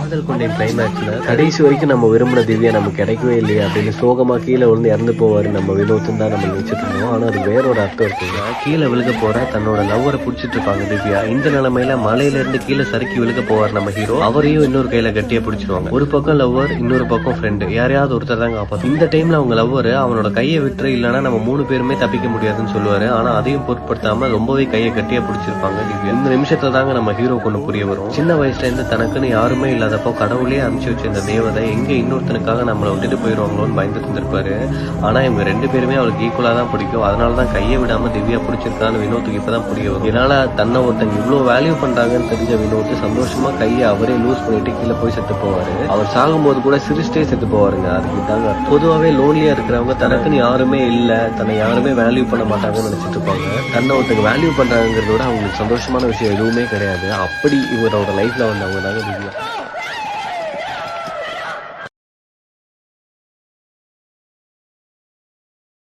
காதல் கொண்ட கிளைமேக்ஸ்ல கடைசி வரைக்கும் நம்ம விரும்பின திவ்யா நமக்கு கிடைக்கவே இல்லையா அப்படின்னு சோகமா கீழே விழுந்து இறந்து போவாரு நம்ம வினோத்துன்னு தான் நம்ம நினைச்சிட்டு இருந்தோம். ஆனா அது வேற ஒரு அர்த்தம் இருக்குங்க. கீழே விழுக போற தன்னோட லவ்வரை பிடிச்சிட்டு இருப்பாங்க திவ்யா. இந்த நிலைமையில மலையில இருந்து கீழே சறுக்கி விழுக போவார் நம்ம ஹீரோ. அவரையும் இன்னொரு கையில கட்டியா பிடிச்சிருவாங்க. ஒரு பக்கம் லவ்வர், இன்னொரு பக்கம் ஃப்ரெண்டு, யாரையாவது ஒருத்தர் தான் காப்பாற்றும். இந்த டைம்ல அவங்க லவ்வர் அவனோட கையை விட்டுரு இல்லைன்னா நம்ம 3 பேருமே தப்பிக்க முடியாதுன்னு சொல்லுவாரு. ஆனா அதையும் பொருட்படுத்தாம ரொம்பவே கையை கட்டியா பிடிச்சிருப்பாங்க திவ்யா. இந்த நிமிஷத்துல தாங்க நம்ம ஹீரோ கொண்டு புரிய வரும். சின்ன வயசுல இருந்து தனக்குன்னு யாருமே இல்லாதப்போ கடவுளே அனுப்பிச்சு வச்ச இந்த தேவதை எங்க இன்னொருத்தனுக்காக நம்மளை விட்டுட்டு போயிடுவாங்களோன்னு பயந்துட்டு இருந்திருப்பாரு. ஆனா இவங்க 2 பேருமே அவளுக்கு ஈக்குவலா தான் பிடிக்கும். அதனாலதான் கையை விடாம திவ்யா பிடிச்சிருக்கான்னு வினோத்துக்கு இப்பதான் புரிய வரும். இதனால தன்னை ஒருத்தங்க இவ்வளவு வேல்யூ பண்றாங்கன்னு தெரிஞ்ச வினோத் சந்தோஷமா கையை அவரே லூஸ் பண்ணிட்டு கீழே போய் செத்து போவாரு. அவர் சாகும்போது கூட சிரிச்சிட்டே செத்து போவாருங்க. அதுக்கு தாங்க பொதுவாவே லோன்லியா இருக்கிறவங்க தனக்குன்னு யாருமே இல்ல, தன்னை யாருமே வேல்யூ பண்ண மாட்டாங்கன்னு நினைச்சிட்டு இருப்பாங்க. தன்னை ஒருத்தங்க வேல்யூ பண்றாங்கிறத விட அவங்களுக்கு சந்தோஷமான விஷயம் எதுவுமே கிடையாது. அப்படி இவரோட லைஃப்ல வந்தவங்க தாங்க திவ்யா.